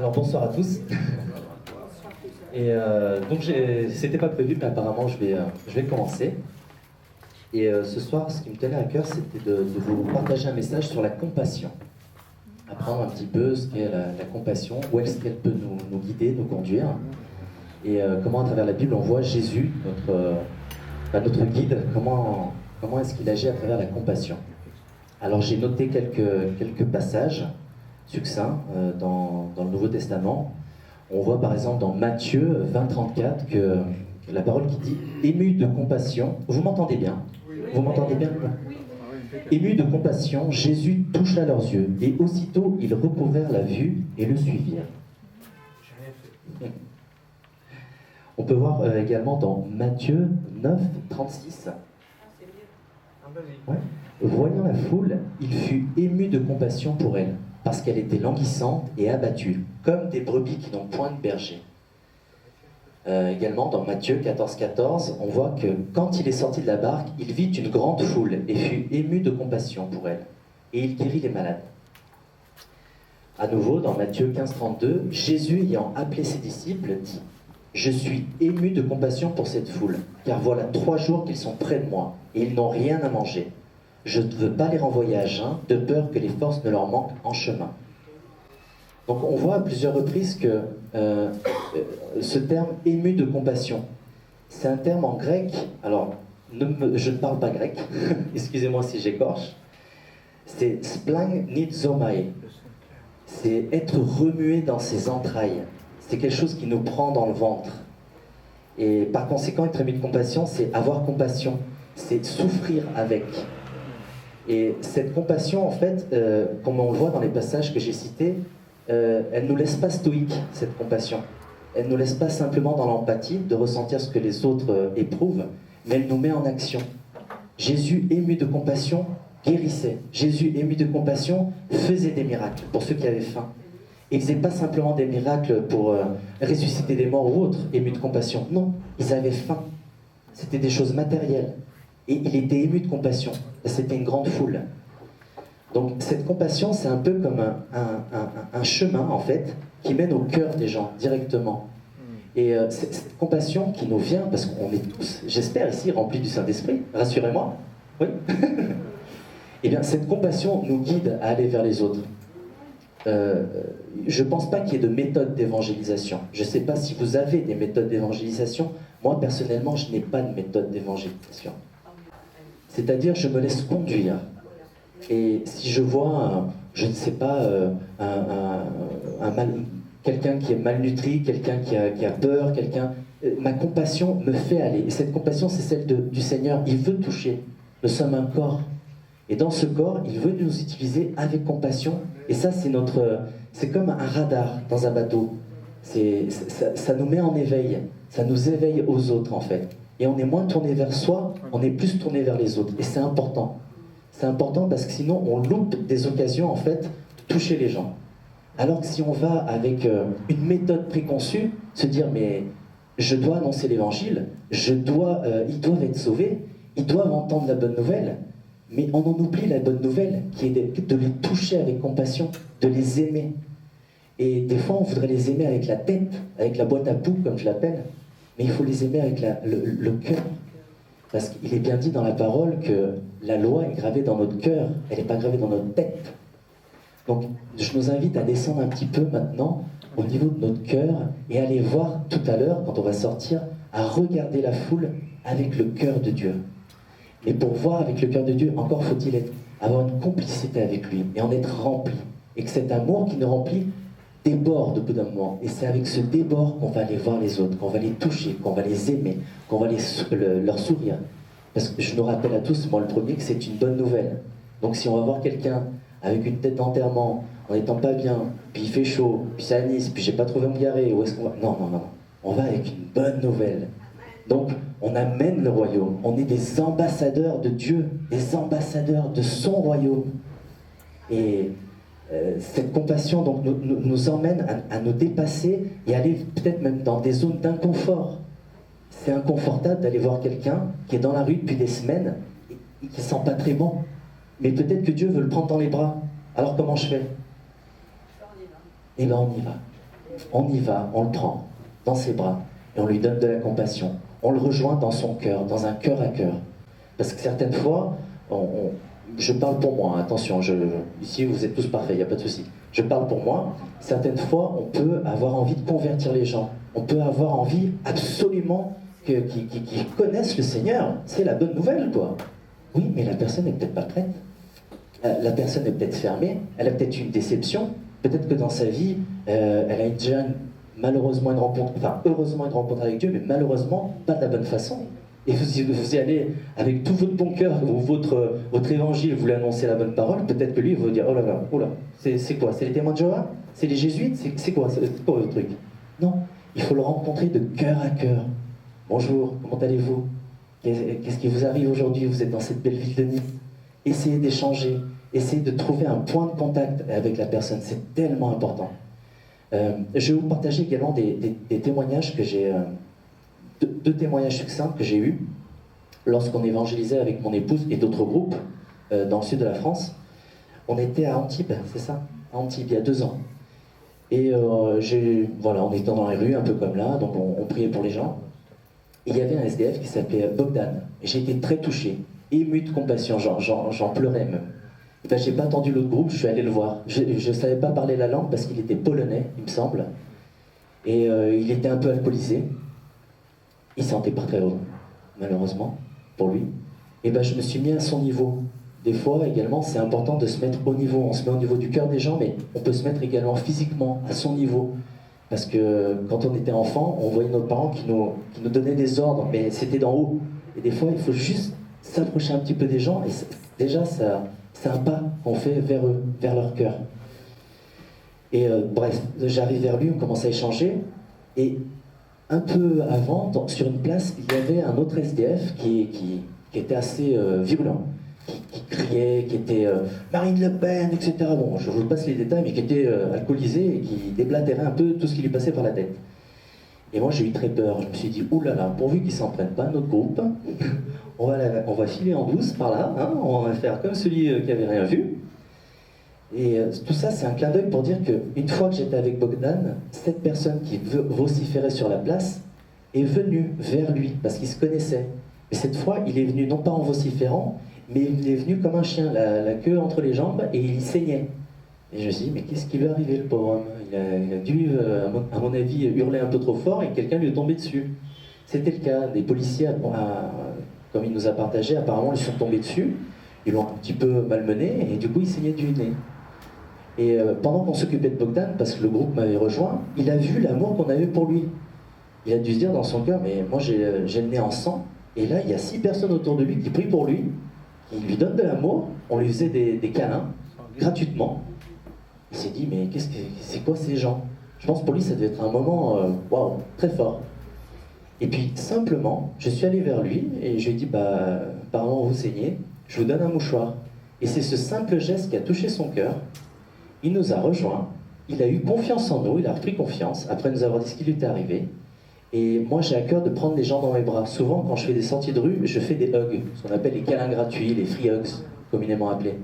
Alors bonsoir à tous. Et donc c'était pas prévu, mais apparemment je vais commencer. Et ce soir, ce qui me tenait à cœur, c'était de vous partager un message sur la compassion. Apprendre un petit peu ce qu'est la compassion, où est-ce qu'elle peut nous guider, nous conduire. Et comment à travers la Bible on voit Jésus, notre guide, comment est-ce qu'il agit à travers la compassion. Alors j'ai noté quelques passages succincts dans le Nouveau Testament. On voit par exemple dans Matthieu 20-34 que la parole qui dit « Ému de compassion ». Vous m'entendez bien? Vous m'entendez bien? Ému de compassion, Jésus toucha leurs yeux, et aussitôt ils recouvrèrent la vue et le suivirent. On peut voir également dans Matthieu 9-36. Ouais. Voyant la foule, il fut ému de compassion pour elle, parce qu'elle était languissante et abattue, comme des brebis qui n'ont point de berger. Également dans Matthieu 14-14, on voit que quand il est sorti de la barque, il vit une grande foule et fut ému de compassion pour elle, et il guérit les malades. À nouveau, dans Matthieu 15-32, Jésus ayant appelé ses disciples dit « Je suis ému de compassion pour cette foule, car voilà 3 jours qu'ils sont près de moi, et ils n'ont rien à manger. Je ne veux pas les renvoyer à jeun, de peur que les forces ne leur manquent en chemin. » Donc on voit à plusieurs reprises que ce terme « ému de compassion », c'est un terme en grec, alors je ne parle pas grec, excusez-moi si j'écorche, c'est « splagnizomae », c'est être remué dans ses entrailles, c'est quelque chose qui nous prend dans le ventre. Et par conséquent, être ému de compassion, c'est avoir compassion, c'est souffrir avec. Et cette compassion, en fait, comme on le voit dans les passages que j'ai cités, elle ne nous laisse pas stoïques, cette compassion. Elle ne nous laisse pas simplement dans l'empathie, de ressentir ce que les autres éprouvent, mais elle nous met en action. Jésus, ému de compassion, guérissait. Jésus, ému de compassion, faisait des miracles pour ceux qui avaient faim. Il ne faisait pas simplement des miracles pour ressusciter des morts ou autres, ému de compassion. Non, ils avaient faim. C'était des choses matérielles. Et il était ému de compassion. C'était une grande foule. Donc cette compassion, c'est un peu comme un chemin, en fait, qui mène au cœur des gens, directement. Et cette compassion qui nous vient, parce qu'on est tous, j'espère ici, remplis du Saint-Esprit, rassurez-moi, oui. Eh bien, cette compassion nous guide à aller vers les autres. Je ne pense pas qu'il y ait de méthode d'évangélisation. Je ne sais pas si vous avez des méthodes d'évangélisation. Moi, personnellement, je n'ai pas de méthode d'évangélisation. C'est-à-dire, je me laisse conduire. Et si je vois, je ne sais pas, quelqu'un qui est malnutri, quelqu'un qui a peur, ma compassion me fait aller. Et cette compassion, c'est celle du Seigneur. Il veut toucher. Nous sommes un corps. Et dans ce corps, il veut nous utiliser avec compassion. Et ça, c'est comme un radar dans un bateau. Ça nous met en éveil. Ça nous éveille aux autres, en fait. Et on est moins tourné vers soi, on est plus tourné vers les autres. Et c'est important. C'est important parce que sinon, on loupe des occasions, en fait, de toucher les gens. Alors que si on va avec une méthode préconçue, se dire, mais je dois annoncer l'évangile, ils doivent être sauvés, ils doivent entendre la bonne nouvelle, mais on en oublie la bonne nouvelle, qui est de les toucher avec compassion, de les aimer. Et des fois, on voudrait les aimer avec la tête, avec la boîte à poux, comme je l'appelle, mais il faut les aimer avec le cœur. Parce qu'il est bien dit dans la parole que la loi est gravée dans notre cœur, elle n'est pas gravée dans notre tête. Donc, je nous invite à descendre un petit peu maintenant au niveau de notre cœur et aller voir tout à l'heure, quand on va sortir, à regarder la foule avec le cœur de Dieu. Et pour voir avec le cœur de Dieu, encore faut-il avoir une complicité avec lui et en être rempli. Et que cet amour qui nous remplit déborde au bout d'un moment. Et c'est avec ce débord qu'on va aller voir les autres, qu'on va les toucher, qu'on va les aimer, qu'on va leur sourire. Parce que je nous rappelle à tous, moi le premier, que c'est une bonne nouvelle. Donc si on va voir quelqu'un avec une tête d'enterrement, en étant pas bien, puis il fait chaud, puis c'est à Nice, puis j'ai pas trouvé où me garer, où est-ce qu'on va? Non. On va avec une bonne nouvelle. Donc on amène le royaume. On est des ambassadeurs de Dieu, des ambassadeurs de son royaume. Et cette compassion donc, nous emmène à nous dépasser et aller peut-être même dans des zones d'inconfort. C'est inconfortable d'aller voir quelqu'un qui est dans la rue depuis des semaines et qui ne sent pas très bon. Mais peut-être que Dieu veut le prendre dans les bras. Alors comment je fais? Et là on y va. On y va, on le prend dans ses bras et on lui donne de la compassion. On le rejoint dans son cœur, dans un cœur à cœur. Parce que certaines fois, je parle pour moi, hein, attention, ici vous êtes tous parfaits, il n'y a pas de souci. Je parle pour moi, certaines fois on peut avoir envie de convertir les gens. On peut avoir envie absolument qu'ils connaissent le Seigneur. C'est la bonne nouvelle, quoi. Oui, mais la personne n'est peut-être pas prête. La personne est peut-être fermée, elle a peut-être une déception. Peut-être que dans sa vie, elle a déjà malheureusement une rencontre, enfin heureusement une rencontre avec Dieu, mais malheureusement pas de la bonne façon. Et vous y allez avec tout votre bon cœur, ou votre évangile, vous lui annoncez la bonne parole, peut-être que lui, il va vous dire, oh là, c'est quoi? C'est les témoins de Jéhovah? C'est les jésuites? C'est quoi votre truc? Non, il faut le rencontrer de cœur à cœur. Bonjour, comment allez-vous? Qu'est-ce qui vous arrive aujourd'hui? Vous êtes dans cette belle ville de Nîmes. Essayez d'échanger, essayez de trouver un point de contact avec la personne, c'est tellement important. Je vais vous partager également des témoignages que j'ai... Deux témoignages succincts que j'ai eus lorsqu'on évangélisait avec mon épouse et d'autres groupes dans le sud de la France. On était à Antibes, c'est ça? À Antibes, il y a 2 ans. Et voilà, on était dans les rues, un peu comme là, donc on priait pour les gens. Et il y avait un SDF qui s'appelait Bogdan. Et j'ai été très touché, ému de compassion, j'en pleurais même. Et ben, j'ai pas attendu l'autre groupe, je suis allé le voir. Je ne savais pas parler la langue parce qu'il était polonais, il me semble. Et il était un peu alcoolisé. Il sentait pas très heureux, malheureusement, pour lui. Et ben, je me suis mis à son niveau. Des fois, également, c'est important de se mettre au niveau. On se met au niveau du cœur des gens, mais on peut se mettre également physiquement à son niveau. Parce que quand on était enfant, on voyait nos parents qui nous donnaient des ordres, mais c'était d'en haut. Et des fois, il faut juste s'approcher un petit peu des gens, et déjà, c'est un pas qu'on fait vers eux, vers leur cœur. Et bref, j'arrive vers lui, on commence à échanger, et un peu avant, sur une place, il y avait un autre SDF qui était assez virulent, qui criait, qui était Marine Le Pen, etc. Bon, je vous passe les détails, mais qui était alcoolisé et qui déblatérait un peu tout ce qui lui passait par la tête. Et moi, j'ai eu très peur. Je me suis dit, oulala, pourvu qu'ils ne s'en prennent pas à notre groupe, on va filer en douce par là, hein, on va faire comme celui qui n'avait rien vu. Et tout ça, c'est un clin d'œil pour dire qu'une fois que j'étais avec Bogdan, cette personne qui vociférait sur la place est venue vers lui, parce qu'il se connaissait. Et cette fois, il est venu non pas en vociférant, mais il est venu comme un chien, la queue entre les jambes, et il saignait. Et je me suis dit, mais qu'est-ce qui lui est arrivé, le pauvre homme? Il a dû, à mon avis, hurler un peu trop fort, et quelqu'un lui est tombé dessus. C'était le cas. Des policiers, comme il nous a partagé, apparemment, ils sont tombés dessus, ils l'ont un petit peu malmené, et du coup, il saignait du nez. Et pendant qu'on s'occupait de Bogdan, parce que le groupe m'avait rejoint, il a vu l'amour qu'on avait pour lui. Il a dû se dire dans son cœur, mais moi j'ai le nez en sang, et là il y a 6 personnes autour de lui qui prient pour lui, qui lui donnent de l'amour, on lui faisait des câlins, gratuitement. Il s'est dit, mais c'est quoi ces gens? Je pense pour lui ça devait être un moment, waouh, très fort. Et puis simplement, je suis allé vers lui, et je lui ai dit, bah, apparemment vous saignez, je vous donne un mouchoir. Et c'est ce simple geste qui a touché son cœur. Il nous a rejoints, il a eu confiance en nous, il a repris confiance, après nous avoir dit ce qui lui était arrivé. Et moi, j'ai à cœur de prendre les gens dans mes bras. Souvent, quand je fais des sorties de rue, je fais des hugs, ce qu'on appelle les câlins gratuits, les free hugs, communément appelés.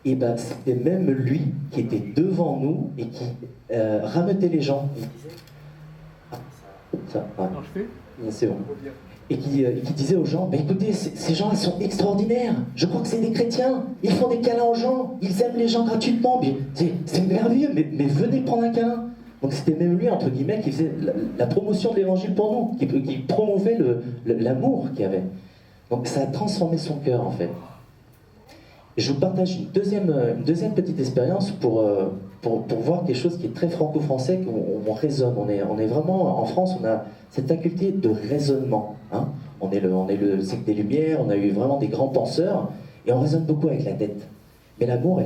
Et ben, c'était même lui qui était devant nous et qui rameutait les gens. Il disait... Ah, ça, ouais. C'est bon. Et qui disait aux gens, bah, écoutez, ces gens-là sont extraordinaires, je crois que c'est des chrétiens, ils font des câlins aux gens, ils aiment les gens gratuitement, c'est merveilleux, mais venez prendre un câlin. Donc c'était même lui, entre guillemets, qui faisait la promotion de l'évangile pour nous, qui promouvait l'amour qu'il y avait. Donc ça a transformé son cœur, en fait. Et je vous partage une deuxième petite expérience pour voir quelque chose qui est très franco-français, où on raisonne. On est vraiment, en France, on a cette faculté de raisonnement. Hein. On est le siècle des Lumières, on a eu vraiment des grands penseurs, et on raisonne beaucoup avec la tête. Mais l'amour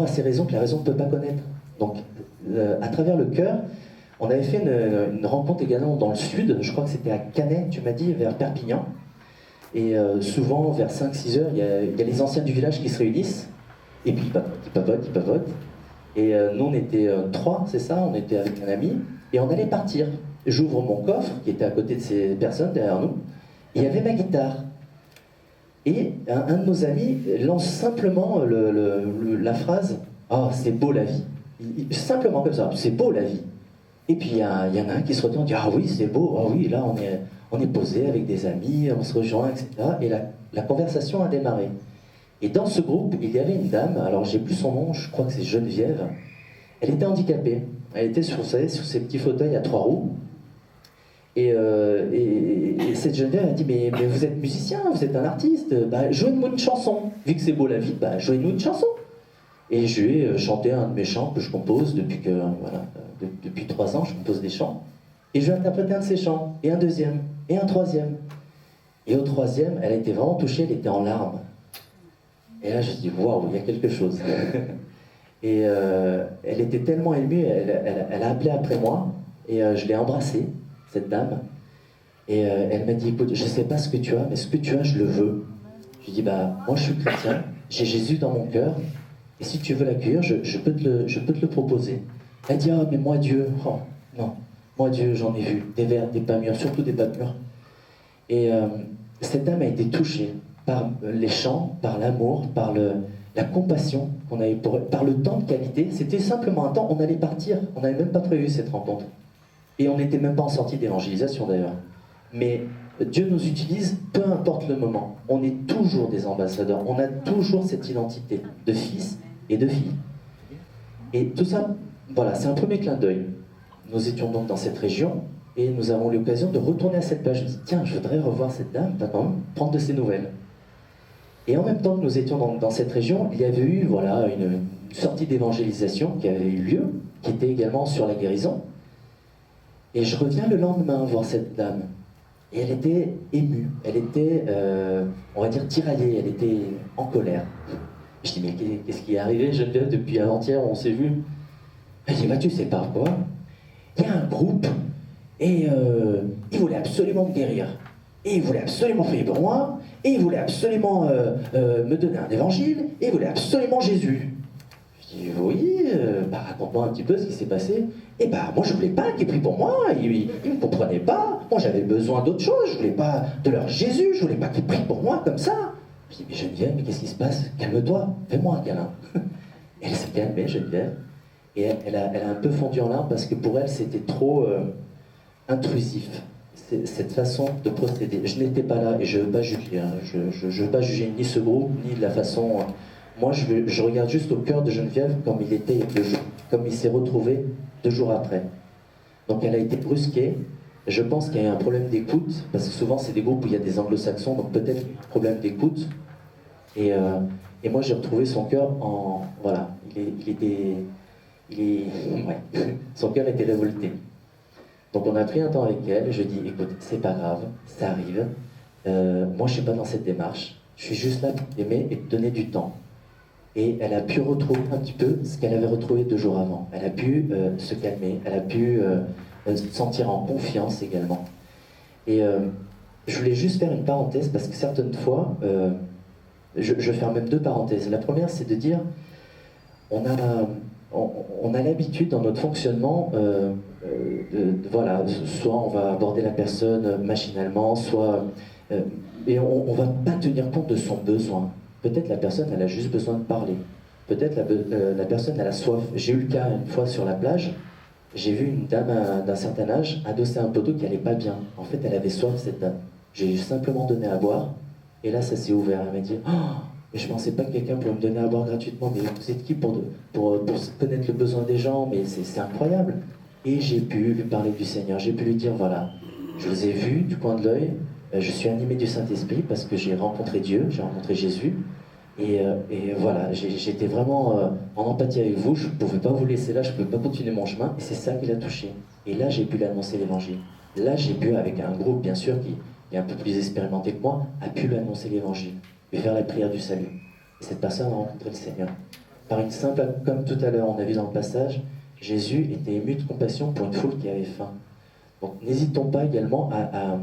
a ses raisons que la raison ne peut pas connaître. Donc, à travers le cœur, on avait fait une rencontre également dans le sud, je crois que c'était à Canet, tu m'as dit, vers Perpignan. Et souvent, vers 5-6 heures, il y a les anciens du village qui se réunissent, et puis ils papotent. Et nous, on était 3, c'est ça, on était avec un ami, et on allait partir. J'ouvre mon coffre, qui était à côté de ces personnes, derrière nous, et il y avait ma guitare. Et un de nos amis lance simplement la phrase « Ah, c'est beau la vie ». Simplement comme ça, « C'est beau la vie ». Et puis il y en a un qui se retourne, dit ah oui c'est beau, ah oui là on est posé avec des amis, on se rejoint, etc. Et la conversation a démarré. Et dans ce groupe, il y avait une dame, alors j'ai plus son nom, je crois que c'est Geneviève. Elle était handicapée. Elle était sur, vous savez, sur ces petits fauteuils à 3 roues. Et cette Geneviève a dit mais vous êtes musicien, vous êtes un artiste, bah, jouez-nous une chanson. Vu que c'est beau la vie, bah, jouez-nous une chanson. Et je lui ai chanté un de mes chants que je compose depuis que voilà, depuis 3 ans, je compose des chants. Et je lui ai interprété un de ses chants, et un deuxième, et un troisième. Et au troisième, elle a été vraiment touchée, elle était en larmes. Et là, je me suis dit, waouh, il y a quelque chose. Et elle était tellement émue, elle a appelé après moi, et je l'ai embrassée, cette dame. Et elle m'a dit, écoute, je ne sais pas ce que tu as, mais ce que tu as, je le veux. Je lui ai dit, bah, moi je suis chrétien, j'ai Jésus dans mon cœur, et si tu veux l'accueillir, je peux te le proposer. Elle dit, ah, mais moi Dieu, oh, non, moi Dieu, j'en ai vu, des vers, des pas mûrs, surtout des pas mûrs. Et cette dame a été touchée par les chants, par l'amour, par la compassion qu'on avait pour elle, par le temps de qualité. C'était simplement un temps, on allait partir, on n'avait même pas prévu cette rencontre. Et on n'était même pas en sortie d'évangélisation d'ailleurs. Mais Dieu nous utilise, peu importe le moment. On est toujours des ambassadeurs, on a toujours cette identité de fils et de fille. Et tout ça, voilà, c'est un premier clin d'œil. Nous étions donc dans cette région, et nous avons eu l'occasion de retourner à cette plage. Je me dis, tiens, je voudrais revoir cette dame, prendre de ses nouvelles. Et en même temps que nous étions dans cette région, il y avait eu voilà, une sortie d'évangélisation qui avait eu lieu, qui était également sur la guérison. Et je reviens le lendemain voir cette dame. Et elle était émue, elle était, on va dire, tiraillée, elle était en colère. Je dis, mais qu'est-ce qui est arrivé, Geneviève, depuis avant-hier, on s'est vu? Elle dit, bah tu sais pas quoi, il y a un groupe, et il voulait absolument me guérir. Et il voulait absolument prier pour moi, et il voulait absolument me donner un évangile, et il voulait absolument Jésus. Je dis, oui, bah, raconte-moi un petit peu ce qui s'est passé. Et bah, moi, je voulais pas qu'ils prient pour moi, ils ne me comprenaient pas. Moi, j'avais besoin d'autre chose, je voulais pas de leur Jésus, je voulais pas qu'ils prient pour moi comme ça. Je dis, mais Geneviève, mais qu'est-ce qui se passe? Calme-toi, fais-moi un câlin. Et elle s'est calmée, Geneviève, et elle a un peu fondu en larmes parce que pour elle, c'était trop intrusif. Cette façon de procéder. Je n'étais pas là et je ne veux pas juger. Hein. Je veux pas juger ni ce groupe, ni de la façon. Moi, je regarde juste au cœur de Geneviève comme il était 2 jours, comme il s'est retrouvé 2 jours après. Donc elle a été brusquée. Je pense qu'il y a eu un problème d'écoute, parce que souvent c'est des groupes où il y a des anglo-saxons, donc peut-être un problème d'écoute. Et moi j'ai retrouvé son cœur en. Voilà, ouais. Son cœur était révolté. Donc on a pris un temps avec elle, je dis écoute, c'est pas grave, ça arrive. Moi je suis pas dans cette démarche, je suis juste là pour t'aimer et te donner du temps. Et elle a pu retrouver un petit peu ce qu'elle avait retrouvé 2 jours avant. Elle a pu se calmer, elle a pu se sentir en confiance également. Et je voulais juste faire une parenthèse parce que certaines fois, je vais faire même 2 parenthèses. La première, c'est de dire, on a l'habitude dans notre fonctionnement, voilà, soit on va aborder la personne machinalement, soit et on ne va pas tenir compte de son besoin. Peut-être la personne, elle a juste besoin de parler. Peut-être la personne, elle a soif. J'ai eu le cas une fois sur la plage, j'ai vu une dame d'un certain âge adossée à un poteau qui allait pas bien. En fait, elle avait soif, cette dame. J'ai simplement donné à boire, et là, ça s'est ouvert. Elle m'a dit, oh, mais je pensais pas que quelqu'un pouvait me donner à boire gratuitement, mais vous êtes qui pour connaître le besoin des gens? Mais c'est incroyable. Et j'ai pu lui parler du Seigneur, j'ai pu lui dire, voilà, je vous ai vu du coin de l'œil, je suis animé du Saint-Esprit parce que j'ai rencontré Dieu, j'ai rencontré Jésus, et voilà, j'étais vraiment en empathie avec vous, je ne pouvais pas vous laisser là, je ne pouvais pas continuer mon chemin, et c'est ça qui l'a touché. Et là, j'ai pu lui annoncer l'Évangile. Là, j'ai pu, avec un groupe, bien sûr, qui est un peu plus expérimenté que moi, a pu lui annoncer l'Évangile, lui faire la prière du salut. Et cette personne a rencontré le Seigneur. Par une simple, comme tout à l'heure, on a vu dans le passage, Jésus était ému de compassion pour une foule qui avait faim. Donc n'hésitons pas également à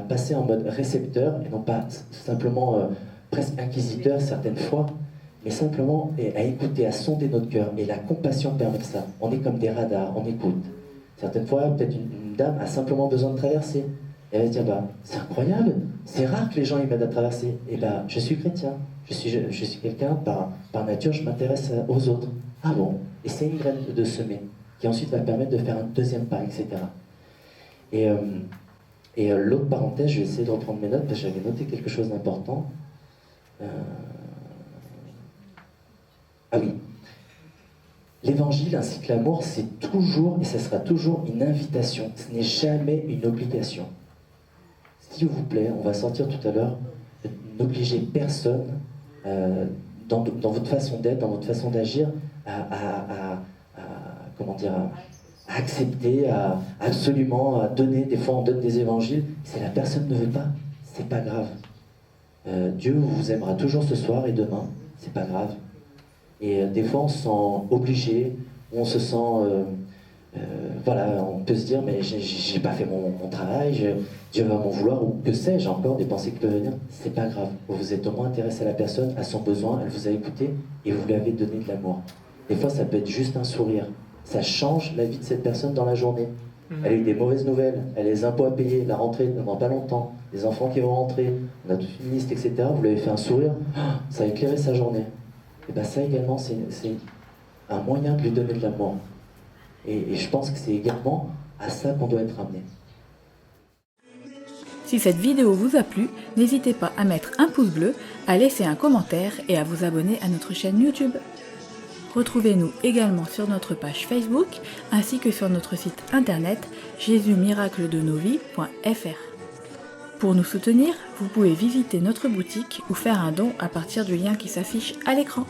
passer en mode récepteur, et non pas simplement presque inquisiteur certaines fois, mais simplement à écouter, à sonder notre cœur. Et la compassion permet ça. On est comme des radars, on écoute. Certaines fois, peut-être une dame a simplement besoin de traverser. Et elle va se dire, bah, c'est incroyable, c'est rare que les gens y m'aident à traverser. Et bah, je suis chrétien, je suis quelqu'un, par nature, je m'intéresse aux autres. Ah bon? Et c'est une graine de semer. qui ensuite va permettre de faire un deuxième pas, etc. Et l'autre parenthèse, je vais essayer de reprendre mes notes parce que j'avais noté quelque chose d'important. Ah oui. L'évangile ainsi que l'amour, c'est toujours et ça sera toujours une invitation. Ce n'est jamais une obligation. S'il vous plaît, on va sortir tout à l'heure, n'obligez personne dans votre façon d'être, dans votre façon d'agir, comment dire, à accepter, absolument à donner. Des fois, on donne des évangiles. Si la personne ne veut pas, c'est pas grave. Dieu vous aimera toujours ce soir et demain. C'est pas grave. Et des fois, on se sent obligé, on se sent, voilà, on peut se dire, mais j'ai pas fait mon travail, Dieu va m'en vouloir, ou que sais-je, encore des pensées qui peuvent venir. C'est pas grave. Vous vous êtes au moins intéressé à la personne, à son besoin, elle vous a écouté et vous lui avez donné de l'amour. Des fois, ça peut être juste un sourire. Ça change la vie de cette personne dans la journée. Elle a eu des mauvaises nouvelles, elle a les impôts à payer, la rentrée dans pas longtemps, les enfants qui vont rentrer, on a toute une liste, etc. Vous lui avez fait un sourire, ça a éclairé sa journée. Et bien ça également, c'est un moyen de lui donner de l'amour. Et je pense que c'est également à ça qu'on doit être amené. Si cette vidéo vous a plu, n'hésitez pas à mettre un pouce bleu, à laisser un commentaire et à vous abonner à notre chaîne YouTube. Retrouvez-nous également sur notre page Facebook ainsi que sur notre site internet jésusmiracledesnosvies.fr. Pour nous soutenir, vous pouvez visiter notre boutique ou faire un don à partir du lien qui s'affiche à l'écran.